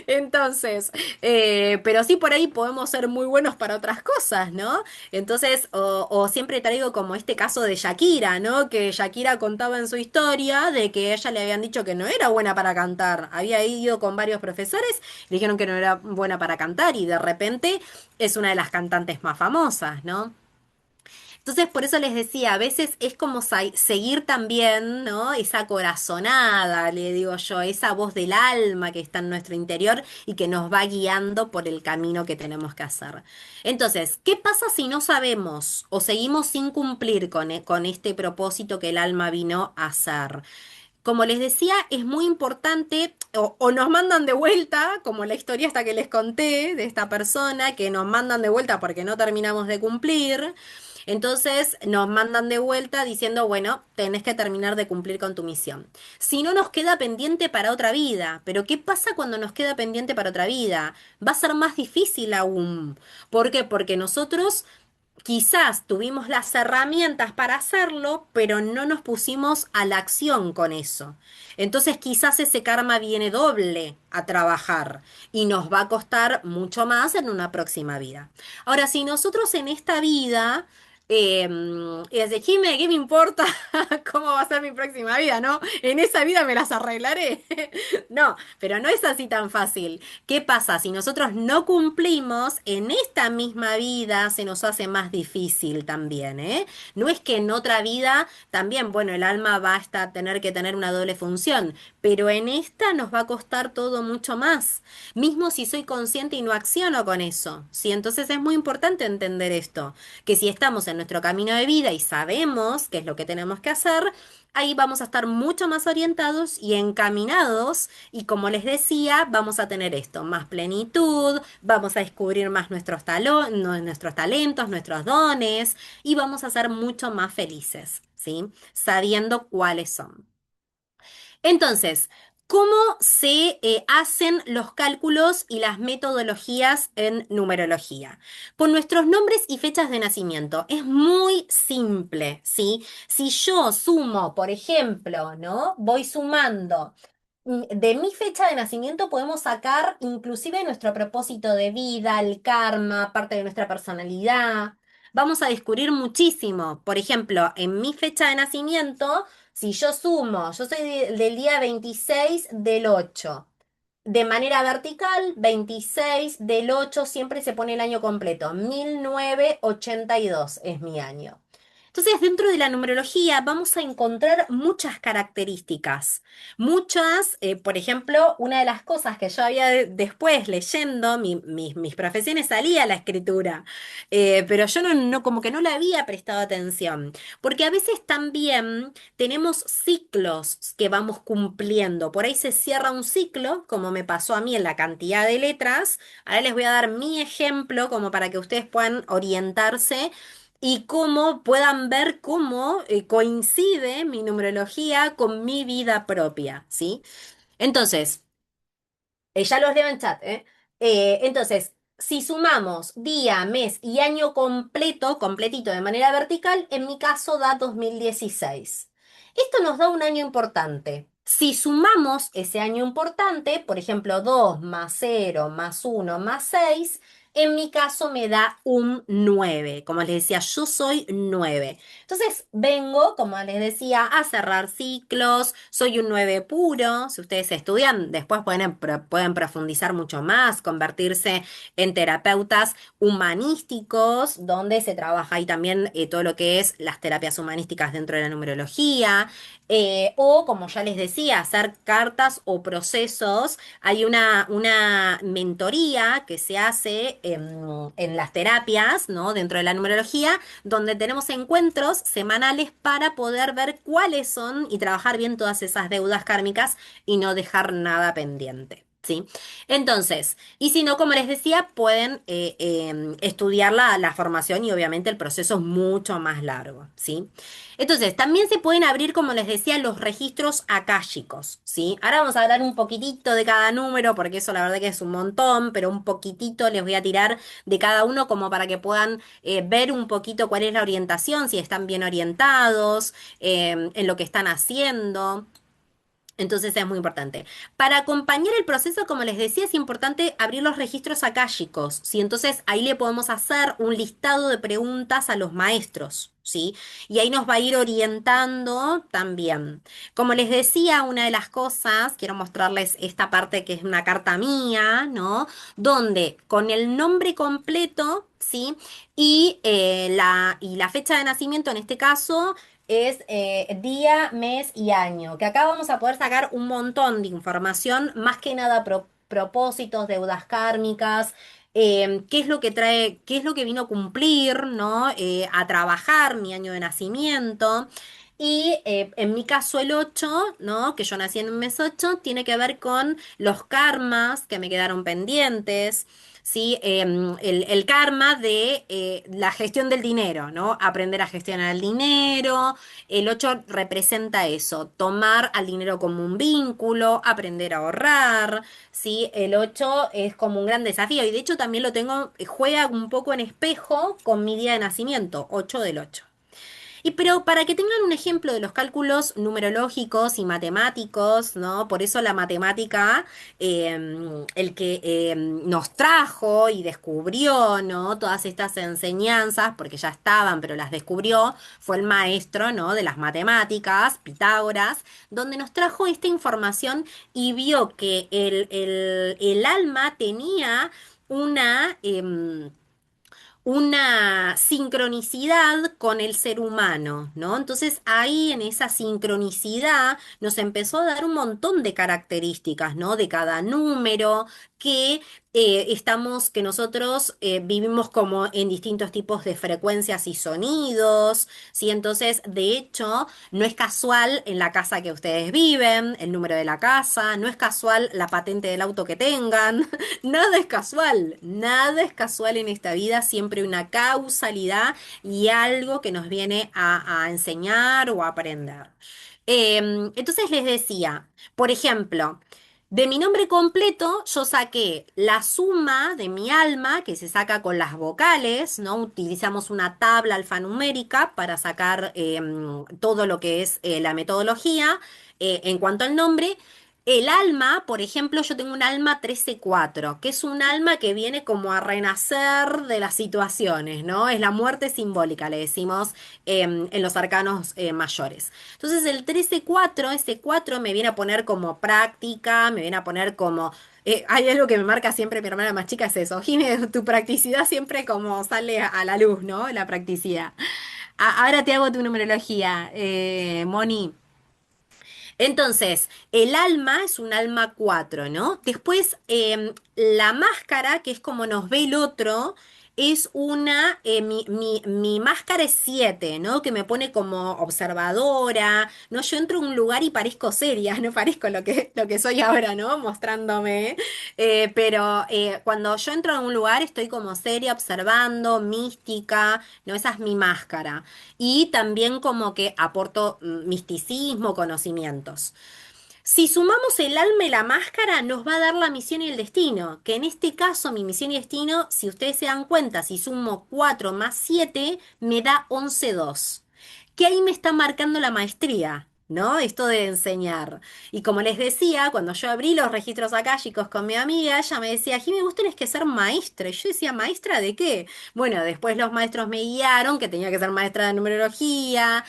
Entonces, pero sí por ahí podemos ser muy buenos para otras cosas, ¿no? Entonces, o siempre traigo como este caso de Shakira, ¿no? Que Shakira contaba en su historia de que ella le habían dicho que no era buena para cantar. Había ido con varios profesores, le dijeron que no era buena para cantar y de repente es una de las cantantes más famosas, ¿no? Entonces, por eso les decía, a veces es como seguir también, ¿no? Esa corazonada, le digo yo, esa voz del alma que está en nuestro interior y que nos va guiando por el camino que tenemos que hacer. Entonces, ¿qué pasa si no sabemos o seguimos sin cumplir con este propósito que el alma vino a hacer? Como les decía, es muy importante, o nos mandan de vuelta, como la historia esta que les conté de esta persona, que nos mandan de vuelta porque no terminamos de cumplir. Entonces nos mandan de vuelta diciendo, bueno, tenés que terminar de cumplir con tu misión. Si no, nos queda pendiente para otra vida. Pero ¿qué pasa cuando nos queda pendiente para otra vida? Va a ser más difícil aún. ¿Por qué? Porque nosotros quizás tuvimos las herramientas para hacerlo, pero no nos pusimos a la acción con eso. Entonces quizás ese karma viene doble a trabajar y nos va a costar mucho más en una próxima vida. Ahora, si nosotros en esta vida... y desde Jime, ¿qué me importa cómo va a ser mi próxima vida, no? En esa vida me las arreglaré. No, pero no es así tan fácil. ¿Qué pasa? Si nosotros no cumplimos, en esta misma vida se nos hace más difícil también, ¿eh? No es que en otra vida también, bueno, el alma va a tener que tener una doble función, pero en esta nos va a costar todo mucho más, mismo si soy consciente y no acciono con eso, ¿sí? Entonces es muy importante entender esto, que si estamos en nuestro camino de vida y sabemos qué es lo que tenemos que hacer, ahí vamos a estar mucho más orientados y encaminados y como les decía, vamos a tener esto, más plenitud, vamos a descubrir más nuestros talentos, nuestros dones y vamos a ser mucho más felices, ¿sí? Sabiendo cuáles son. Entonces, ¿cómo se hacen los cálculos y las metodologías en numerología? Con nuestros nombres y fechas de nacimiento. Es muy simple, ¿sí? Si yo sumo, por ejemplo, ¿no? Voy sumando. De mi fecha de nacimiento podemos sacar inclusive nuestro propósito de vida, el karma, parte de nuestra personalidad. Vamos a descubrir muchísimo. Por ejemplo, en mi fecha de nacimiento, si yo sumo, yo soy del día 26 del 8. De manera vertical, 26 del 8 siempre se pone el año completo. 1982 es mi año. Entonces, dentro de la numerología vamos a encontrar muchas características. Muchas, por ejemplo, una de las cosas que yo había después leyendo, mis profesiones salía la escritura, pero yo como que no le había prestado atención, porque a veces también tenemos ciclos que vamos cumpliendo. Por ahí se cierra un ciclo, como me pasó a mí en la cantidad de letras. Ahora les voy a dar mi ejemplo como para que ustedes puedan orientarse y cómo puedan ver cómo coincide mi numerología con mi vida propia, ¿sí? Entonces, ya los leo en chat, ¿eh? Entonces, si sumamos día, mes y año completo, completito de manera vertical, en mi caso da 2016. Esto nos da un año importante. Si sumamos ese año importante, por ejemplo, 2 más 0 más 1 más 6, En mi caso me da un 9. Como les decía, yo soy 9. Entonces vengo, como les decía, a cerrar ciclos. Soy un 9 puro. Si ustedes estudian, después pueden profundizar mucho más, convertirse en terapeutas humanísticos, donde se trabaja ahí también todo lo que es las terapias humanísticas dentro de la numerología. O, como ya les decía, hacer cartas o procesos. Hay una mentoría que se hace en las terapias, ¿no? Dentro de la numerología, donde tenemos encuentros semanales para poder ver cuáles son y trabajar bien todas esas deudas kármicas y no dejar nada pendiente. ¿Sí? Entonces, y si no, como les decía, pueden estudiar la formación y obviamente el proceso es mucho más largo, ¿sí? Entonces, también se pueden abrir, como les decía, los registros akáshicos, ¿sí? Ahora vamos a hablar un poquitito de cada número, porque eso la verdad que es un montón, pero un poquitito les voy a tirar de cada uno como para que puedan ver un poquito cuál es la orientación, si están bien orientados en lo que están haciendo. Entonces es muy importante. Para acompañar el proceso, como les decía, es importante abrir los registros akáshicos, ¿sí? Entonces ahí le podemos hacer un listado de preguntas a los maestros, ¿sí? Y ahí nos va a ir orientando también. Como les decía, una de las cosas, quiero mostrarles esta parte que es una carta mía, ¿no? Donde con el nombre completo, ¿sí? Y la fecha de nacimiento, en este caso es día, mes y año, que acá vamos a poder sacar un montón de información, más que nada propósitos, deudas kármicas, qué es lo que trae, qué es lo que vino a cumplir, ¿no? A trabajar mi año de nacimiento. Y en mi caso el 8, ¿no? Que yo nací en un mes 8 tiene que ver con los karmas que me quedaron pendientes. ¿Sí? El karma de la gestión del dinero, ¿no? Aprender a gestionar el dinero. El 8 representa eso, tomar al dinero como un vínculo, aprender a ahorrar, ¿sí? El 8 es como un gran desafío y de hecho también lo tengo, juega un poco en espejo con mi día de nacimiento, 8 del 8. Y pero para que tengan un ejemplo de los cálculos numerológicos y matemáticos, ¿no? Por eso la matemática, el que nos trajo y descubrió, ¿no? Todas estas enseñanzas, porque ya estaban, pero las descubrió, fue el maestro, ¿no? De las matemáticas, Pitágoras, donde nos trajo esta información y vio que el alma tenía una sincronicidad con el ser humano, ¿no? Entonces ahí en esa sincronicidad nos empezó a dar un montón de características, ¿no? De cada número que que nosotros vivimos como en distintos tipos de frecuencias y sonidos, ¿sí? Entonces, de hecho, no es casual en la casa que ustedes viven, el número de la casa, no es casual la patente del auto que tengan. Nada es casual, nada es casual en esta vida, siempre una causalidad y algo que nos viene a enseñar o a aprender. Entonces les decía, por ejemplo, de mi nombre completo yo saqué la suma de mi alma, que se saca con las vocales, ¿no? Utilizamos una tabla alfanumérica para sacar todo lo que es la metodología. En cuanto al nombre, el alma, por ejemplo, yo tengo un alma 13-4, que es un alma que viene como a renacer de las situaciones, ¿no? Es la muerte simbólica, le decimos en los arcanos mayores. Entonces el 13-4, ese 4 me viene a poner como práctica, me viene a poner como... hay algo que me marca siempre mi hermana más chica, es eso. Jime, tu practicidad siempre como sale a la luz, ¿no? La practicidad. Ahora te hago tu numerología, Moni. Entonces, el alma es un alma 4, ¿no? Después, la máscara, que es como nos ve el otro, es mi máscara es 7, ¿no? Que me pone como observadora, ¿no? Yo entro a un lugar y parezco seria, no parezco lo que soy ahora, ¿no? Mostrándome. Pero cuando yo entro a un lugar estoy como seria, observando, mística, ¿no? Esa es mi máscara y también como que aporto misticismo, conocimientos. Si sumamos el alma y la máscara, nos va a dar la misión y el destino, que en este caso mi misión y destino, si ustedes se dan cuenta, si sumo 4 más 7, me da 11,2. Que ahí me está marcando la maestría. ¿no? Esto de enseñar. Y como les decía, cuando yo abrí los registros akáshicos con mi amiga, ella me decía, Jimmy, vos tenés que ser maestra. Y yo decía, ¿maestra de qué? Bueno, después los maestros me guiaron que tenía que ser maestra de numerología,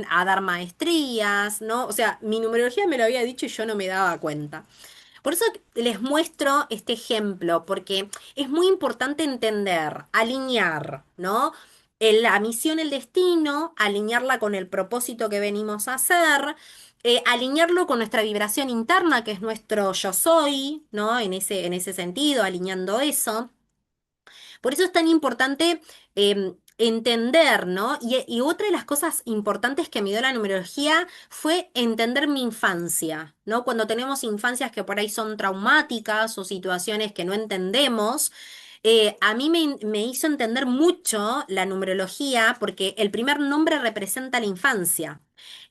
a dar maestrías, ¿no? O sea, mi numerología me lo había dicho y yo no me daba cuenta. Por eso les muestro este ejemplo, porque es muy importante entender, alinear, ¿no? La misión, el destino, alinearla con el propósito que venimos a hacer, alinearlo con nuestra vibración interna, que es nuestro yo soy, ¿no? En ese sentido, alineando eso. Por eso es tan importante entender, ¿no? Y otra de las cosas importantes que me dio la numerología fue entender mi infancia, ¿no? Cuando tenemos infancias que por ahí son traumáticas o situaciones que no entendemos. A mí me hizo entender mucho la numerología porque el primer nombre representa la infancia.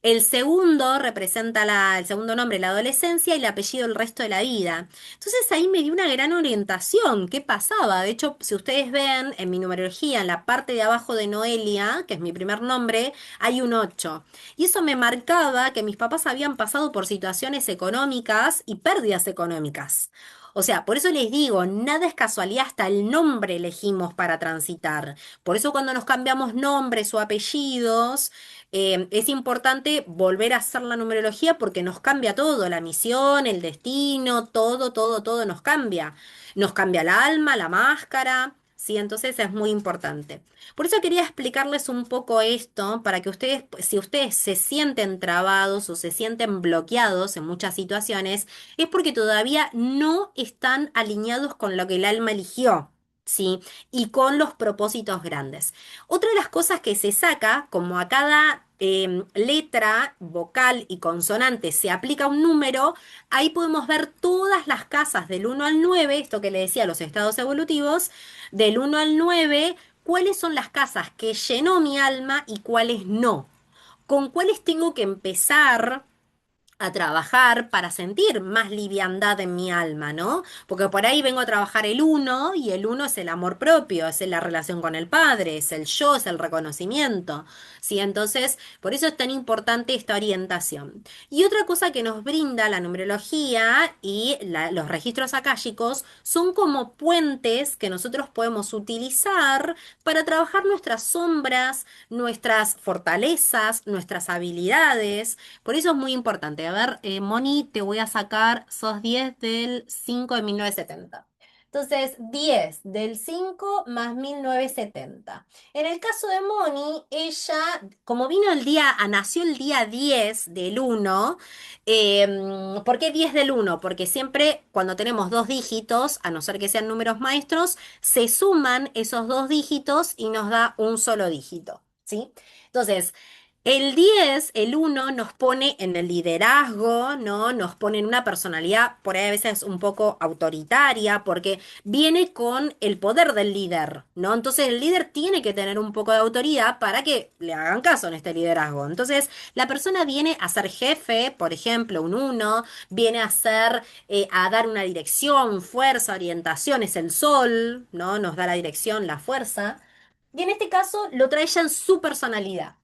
El segundo representa el segundo nombre, la adolescencia, y el apellido el resto de la vida. Entonces ahí me dio una gran orientación. ¿Qué pasaba? De hecho, si ustedes ven en mi numerología, en la parte de abajo de Noelia, que es mi primer nombre, hay un 8. Y eso me marcaba que mis papás habían pasado por situaciones económicas y pérdidas económicas. O sea, por eso les digo, nada es casualidad, hasta el nombre elegimos para transitar. Por eso cuando nos cambiamos nombres o apellidos, es importante volver a hacer la numerología porque nos cambia todo, la misión, el destino, todo, todo, todo nos cambia. Nos cambia el alma, la máscara, sí, entonces es muy importante. Por eso quería explicarles un poco esto para que ustedes, pues, si ustedes se sienten trabados o se sienten bloqueados en muchas situaciones, es porque todavía no están alineados con lo que el alma eligió. Sí, y con los propósitos grandes. Otra de las cosas que se saca, como a cada letra, vocal y consonante se aplica un número, ahí podemos ver todas las casas del 1 al 9, esto que le decía, los estados evolutivos, del 1 al 9, cuáles son las casas que llenó mi alma y cuáles no. Con cuáles tengo que empezar a trabajar para sentir más liviandad en mi alma, ¿no? Porque por ahí vengo a trabajar el uno y el uno es el amor propio, es la relación con el padre, es el yo, es el reconocimiento, ¿sí? Entonces, por eso es tan importante esta orientación. Y otra cosa que nos brinda la numerología y los registros akáshicos son como puentes que nosotros podemos utilizar para trabajar nuestras sombras, nuestras fortalezas, nuestras habilidades. Por eso es muy importante. A ver, Moni, te voy a sacar, sos 10 del 5 de 1970. Entonces, 10 del 5 más 1970. En el caso de Moni, ella, como vino el día, nació el día 10 del 1, ¿por qué 10 del 1? Porque siempre cuando tenemos dos dígitos, a no ser que sean números maestros, se suman esos dos dígitos y nos da un solo dígito, ¿sí? Entonces, el 10, el uno, nos pone en el liderazgo, ¿no? Nos pone en una personalidad por ahí a veces un poco autoritaria, porque viene con el poder del líder, ¿no? Entonces el líder tiene que tener un poco de autoridad para que le hagan caso en este liderazgo. Entonces la persona viene a ser jefe, por ejemplo, un uno, viene a ser, a dar una dirección, fuerza, orientación, es el sol, ¿no? Nos da la dirección, la fuerza. Y en este caso lo trae ella en su personalidad.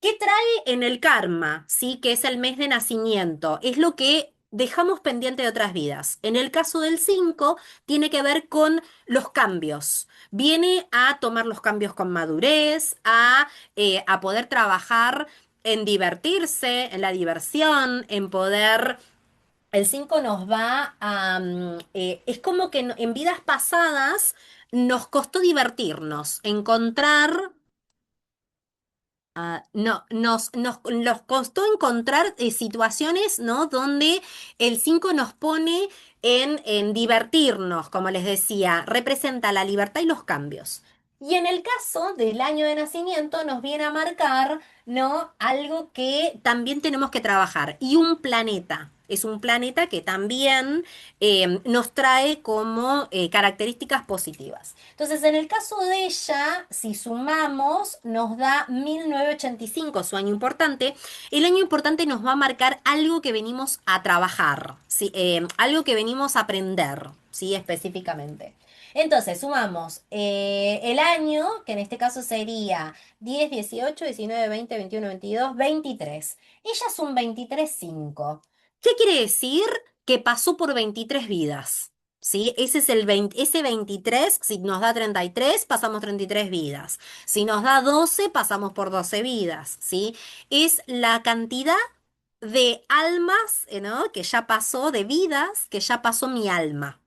¿Qué trae en el karma? ¿Sí? Que es el mes de nacimiento. Es lo que dejamos pendiente de otras vidas. En el caso del 5 tiene que ver con los cambios. Viene a tomar los cambios con madurez, a poder trabajar en divertirse, en la diversión, en poder... El 5 nos va a... es como que en vidas pasadas nos costó divertirnos, encontrar. No, nos costó encontrar situaciones, ¿no? Donde el 5 nos pone en divertirnos, como les decía, representa la libertad y los cambios. Y en el caso del año de nacimiento nos viene a marcar, ¿no? Algo que también tenemos que trabajar. Y un planeta. Es un planeta que también nos trae como características positivas. Entonces, en el caso de ella, si sumamos, nos da 1985, su año importante. El año importante nos va a marcar algo que venimos a trabajar, ¿sí? Algo que venimos a aprender, ¿sí? Específicamente. Entonces, sumamos el año, que en este caso sería 10, 18, 19, 20, 21, 22, 23. Ella es un 23,5. ¿Qué quiere decir? Que pasó por 23 vidas. ¿Sí? Ese es el 20, ese 23, si nos da 33, pasamos 33 vidas. Si nos da 12, pasamos por 12 vidas. ¿Sí? Es la cantidad de almas, ¿no? Que ya pasó, de vidas, que ya pasó mi alma.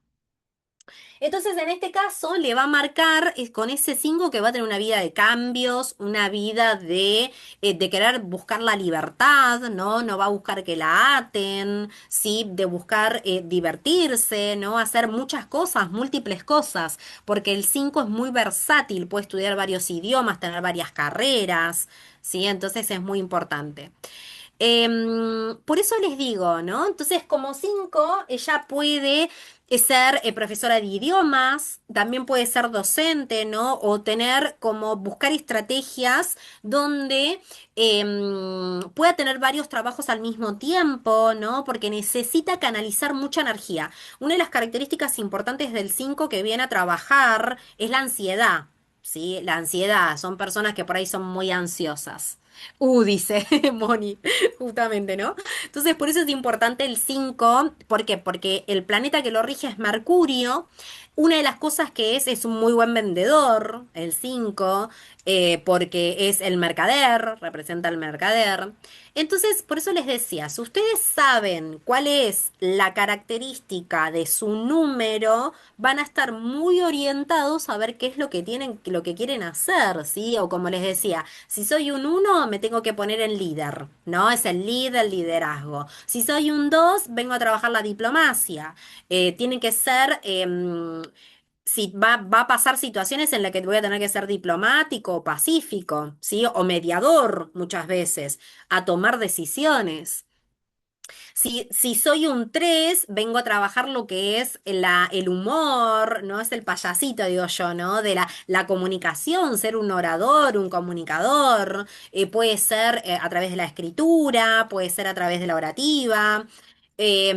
Entonces, en este caso, le va a marcar con ese 5 que va a tener una vida de cambios, una vida de querer buscar la libertad, ¿no? No va a buscar que la aten, ¿sí? De buscar divertirse, ¿no? Hacer muchas cosas, múltiples cosas, porque el 5 es muy versátil, puede estudiar varios idiomas, tener varias carreras, ¿sí? Entonces es muy importante. Por eso les digo, ¿no? Entonces, como 5 ella puede ser profesora de idiomas, también puede ser docente, ¿no? O tener como buscar estrategias donde pueda tener varios trabajos al mismo tiempo, ¿no? Porque necesita canalizar mucha energía. Una de las características importantes del 5 que viene a trabajar es la ansiedad, ¿sí? La ansiedad, son personas que por ahí son muy ansiosas. Dice Moni. Justamente, ¿no? Entonces, por eso es importante el 5. ¿Por qué? Porque el planeta que lo rige es Mercurio. Una de las cosas que es un muy buen vendedor, el 5, porque es el mercader, representa al mercader. Entonces, por eso les decía, si ustedes saben cuál es la característica de su número, van a estar muy orientados a ver qué es lo que tienen, lo que quieren hacer, ¿sí? O como les decía, si soy un 1 me tengo que poner en líder, ¿no? Es el líder, el liderazgo. Si soy un 2 vengo a trabajar la diplomacia. Tiene que ser, si va a pasar situaciones en las que voy a tener que ser diplomático o pacífico, ¿sí? O mediador muchas veces, a tomar decisiones. Si soy un 3 vengo a trabajar lo que es el humor, ¿no? Es el payasito, digo yo, ¿no? De la comunicación, ser un orador, un comunicador, puede ser a través de la escritura, puede ser a través de la orativa.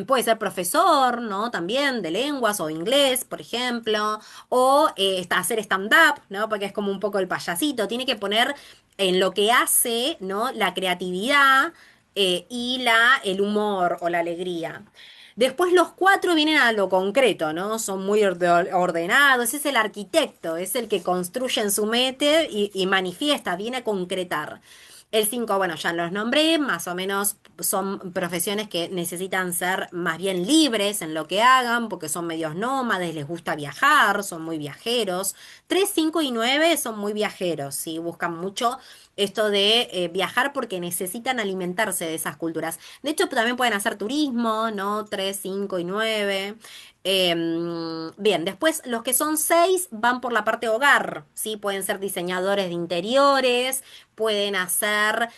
Puede ser profesor, ¿no? También de lenguas o inglés, por ejemplo, o hacer stand-up, ¿no? Porque es como un poco el payasito, tiene que poner en lo que hace, ¿no? La creatividad y el humor o la alegría. Después los 4 vienen a lo concreto, ¿no? Son muy ordenados, es el arquitecto, es el que construye en su mente y manifiesta, viene a concretar. El 5 bueno, ya los nombré, más o menos son profesiones que necesitan ser más bien libres en lo que hagan, porque son medios nómades, les gusta viajar, son muy viajeros. 3 5 y 9 son muy viajeros, ¿sí? Buscan mucho esto de viajar porque necesitan alimentarse de esas culturas. De hecho, también pueden hacer turismo, ¿no? 3 5 y 9. Bien, después los que son 6 van por la parte hogar, ¿sí? Pueden ser diseñadores de interiores, pueden hacer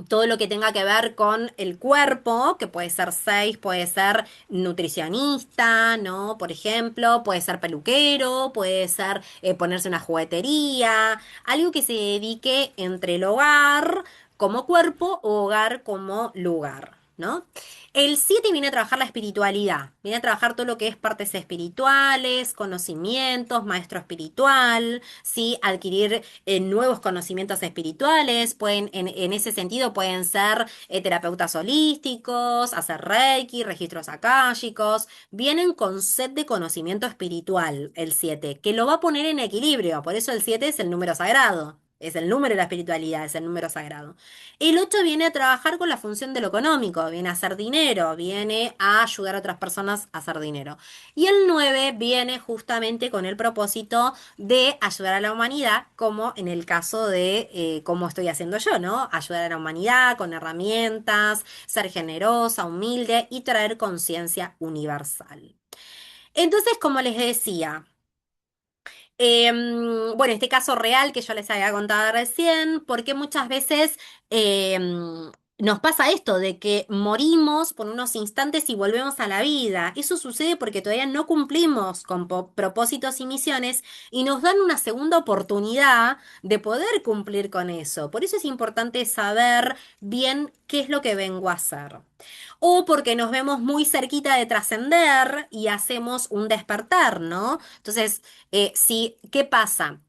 todo lo que tenga que ver con el cuerpo, que puede ser 6, puede ser nutricionista, ¿no? Por ejemplo, puede ser peluquero, puede ser ponerse una juguetería, algo que se dedique entre el hogar como cuerpo o hogar como lugar, ¿no? El 7 viene a trabajar la espiritualidad, viene a trabajar todo lo que es partes espirituales, conocimientos, maestro espiritual, ¿sí? Adquirir nuevos conocimientos espirituales, pueden, en ese sentido pueden ser terapeutas holísticos, hacer reiki, registros akáshicos, vienen con set de conocimiento espiritual, el 7 que lo va a poner en equilibrio, por eso el 7 es el número sagrado. Es el número de la espiritualidad, es el número sagrado. El 8 viene a trabajar con la función de lo económico, viene a hacer dinero, viene a ayudar a otras personas a hacer dinero. Y el 9 viene justamente con el propósito de ayudar a la humanidad, como en el caso de cómo estoy haciendo yo, ¿no? Ayudar a la humanidad con herramientas, ser generosa, humilde y traer conciencia universal. Entonces, como les decía, bueno, este caso real que yo les había contado recién, porque muchas veces nos pasa esto de que morimos por unos instantes y volvemos a la vida. Eso sucede porque todavía no cumplimos con propósitos y misiones y nos dan una segunda oportunidad de poder cumplir con eso. Por eso es importante saber bien qué es lo que vengo a hacer. O porque nos vemos muy cerquita de trascender y hacemos un despertar, ¿no? Entonces, sí, ¿qué pasa?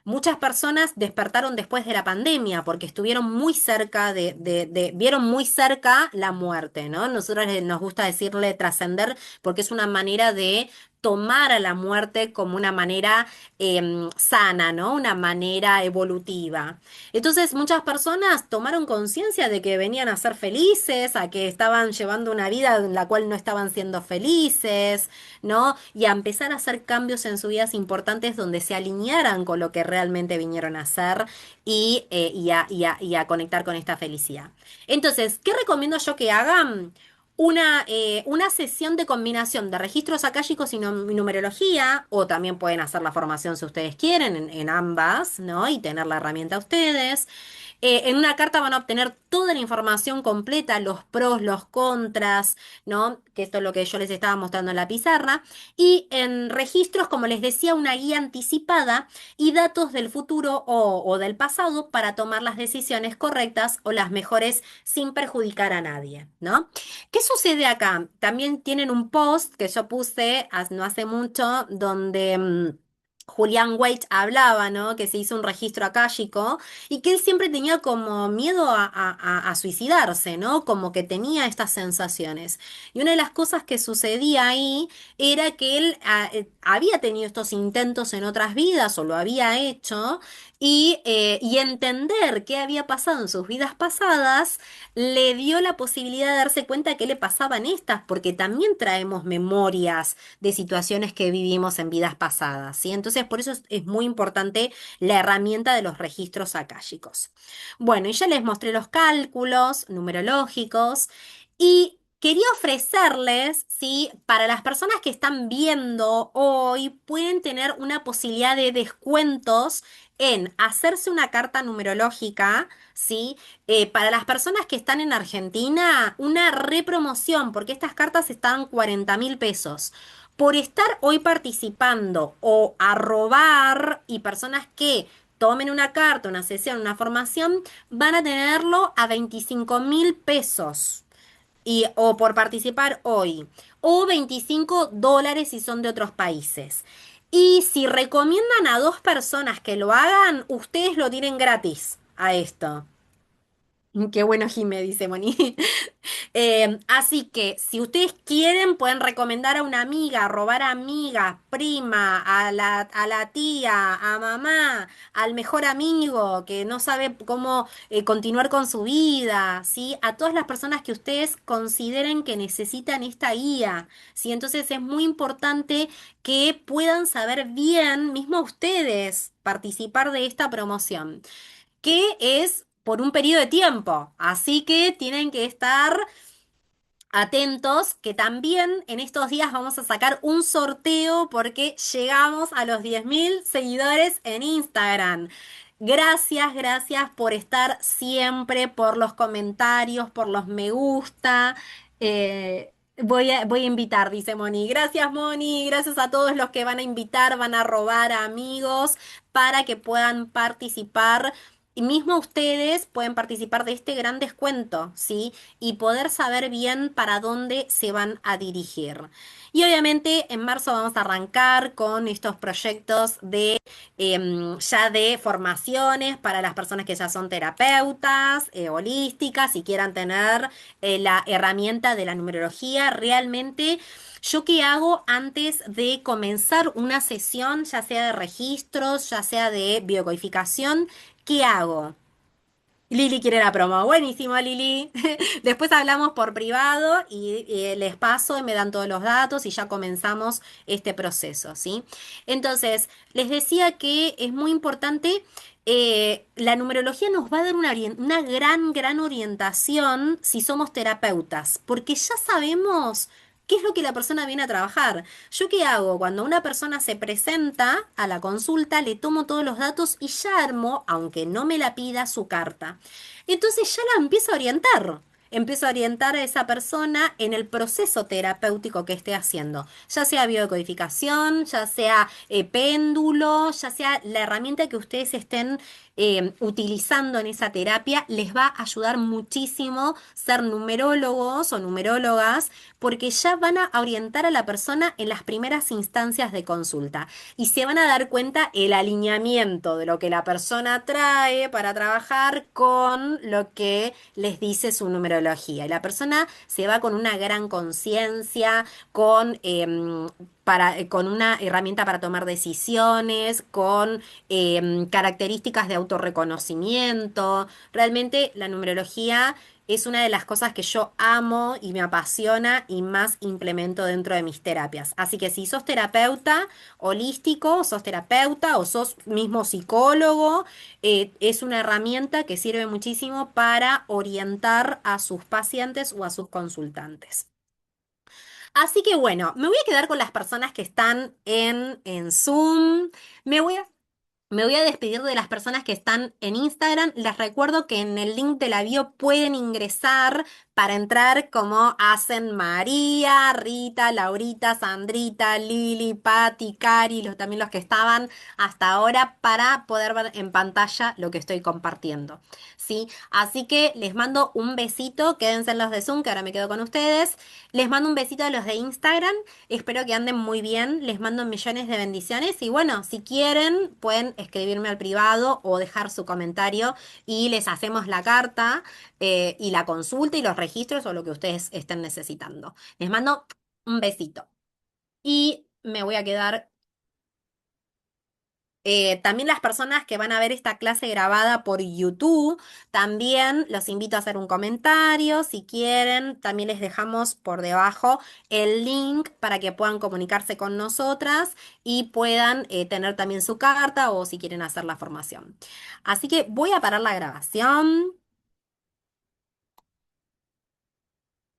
Muchas personas despertaron después de la pandemia porque estuvieron muy cerca vieron muy cerca la muerte, ¿no? Nosotros nos gusta decirle trascender porque es una manera de tomar a la muerte como una manera sana, ¿no? Una manera evolutiva. Entonces, muchas personas tomaron conciencia de que venían a ser felices, a que estaban llevando una vida en la cual no estaban siendo felices, ¿no? Y a empezar a hacer cambios en sus vidas importantes donde se alinearan con lo que realmente vinieron a hacer y a conectar con esta felicidad. Entonces, ¿qué recomiendo yo que hagan? Una sesión de combinación de registros akáshicos y numerología, o también pueden hacer la formación si ustedes quieren en ambas, ¿no? Y tener la herramienta ustedes. En una carta van a obtener toda la información completa, los pros, los contras, ¿no? Que esto es lo que yo les estaba mostrando en la pizarra. Y en registros, como les decía, una guía anticipada y datos del futuro o del pasado para tomar las decisiones correctas o las mejores sin perjudicar a nadie, ¿no? ¿Qué sucede acá? También tienen un post que yo puse no hace mucho donde Julián Weich hablaba, ¿no? Que se hizo un registro akáshico y que él siempre tenía como miedo a suicidarse, ¿no? Como que tenía estas sensaciones. Y una de las cosas que sucedía ahí era que él había tenido estos intentos en otras vidas o lo había hecho y entender qué había pasado en sus vidas pasadas le dio la posibilidad de darse cuenta qué le pasaban estas, porque también traemos memorias de situaciones que vivimos en vidas pasadas, ¿sí? Entonces, por eso es muy importante la herramienta de los registros akáshicos. Bueno, y ya les mostré los cálculos numerológicos y quería ofrecerles, ¿sí? Para las personas que están viendo hoy, pueden tener una posibilidad de descuentos en hacerse una carta numerológica, ¿sí? Para las personas que están en Argentina, una repromoción, porque estas cartas están 40.000 pesos. Por estar hoy participando o a robar y personas que tomen una carta, una sesión, una formación, van a tenerlo a 25.000 pesos. O por participar hoy. O $25 si son de otros países. Y si recomiendan a dos personas que lo hagan, ustedes lo tienen gratis a esto. Qué bueno, Jimé, dice Moni. Así que si ustedes quieren, pueden recomendar a una amiga, robar amiga, prima, a la tía, a mamá, al mejor amigo que no sabe cómo continuar con su vida, ¿sí? A todas las personas que ustedes consideren que necesitan esta guía, ¿sí? Entonces es muy importante que puedan saber bien, mismo ustedes, participar de esta promoción que es por un periodo de tiempo. Así que tienen que estar atentos, que también en estos días vamos a sacar un sorteo porque llegamos a los 10.000 seguidores en Instagram. Gracias, gracias por estar siempre, por los comentarios, por los me gusta. Voy a invitar, dice Moni. Gracias, Moni. Gracias a todos los que van a invitar, van a robar a amigos para que puedan participar. Y mismo ustedes pueden participar de este gran descuento, ¿sí? Y poder saber bien para dónde se van a dirigir. Y obviamente en marzo vamos a arrancar con estos proyectos ya de formaciones para las personas que ya son terapeutas, holísticas y quieran tener la herramienta de la numerología. Realmente, ¿yo qué hago antes de comenzar una sesión, ya sea de registros, ya sea de biocodificación? ¿Qué hago? Lili quiere la promo. Buenísimo, Lili. Después hablamos por privado y les paso y me dan todos los datos y ya comenzamos este proceso, ¿sí? Entonces, les decía que es muy importante, la numerología nos va a dar una gran, gran orientación si somos terapeutas, porque ya sabemos ¿Qué es lo que la persona viene a trabajar? ¿Yo qué hago? Cuando una persona se presenta a la consulta, le tomo todos los datos y ya armo, aunque no me la pida, su carta. Entonces ya la empiezo a orientar. Empiezo a orientar a esa persona en el proceso terapéutico que esté haciendo, ya sea biodecodificación, ya sea péndulo, ya sea la herramienta que ustedes estén utilizando en esa terapia, les va a ayudar muchísimo ser numerólogos o numerólogas porque ya van a orientar a la persona en las primeras instancias de consulta y se van a dar cuenta el alineamiento de lo que la persona trae para trabajar con lo que les dice su numerología. Y la persona se va con una gran conciencia, con una herramienta para tomar decisiones, con características de autorreconocimiento. Realmente la numerología es una de las cosas que yo amo y me apasiona y más implemento dentro de mis terapias. Así que si sos terapeuta holístico, sos terapeuta o sos mismo psicólogo, es una herramienta que sirve muchísimo para orientar a sus pacientes o a sus consultantes. Así que bueno, me voy a quedar con las personas que están en Zoom. Me voy a me voy a despedir de las personas que están en Instagram. Les recuerdo que en el link de la bio pueden ingresar para entrar como hacen María, Rita, Laurita, Sandrita, Lili, Patti, Cari, también los que estaban hasta ahora para poder ver en pantalla lo que estoy compartiendo. ¿Sí? Así que les mando un besito. Quédense en los de Zoom, que ahora me quedo con ustedes. Les mando un besito a los de Instagram. Espero que anden muy bien, les mando millones de bendiciones y bueno, si quieren pueden escribirme al privado o dejar su comentario y les hacemos la carta y la consulta y los registros o lo que ustedes estén necesitando. Les mando un besito y me voy a quedar también las personas que van a ver esta clase grabada por YouTube, también los invito a hacer un comentario si quieren. También les dejamos por debajo el link para que puedan comunicarse con nosotras y puedan tener también su carta o si quieren hacer la formación. Así que voy a parar la grabación.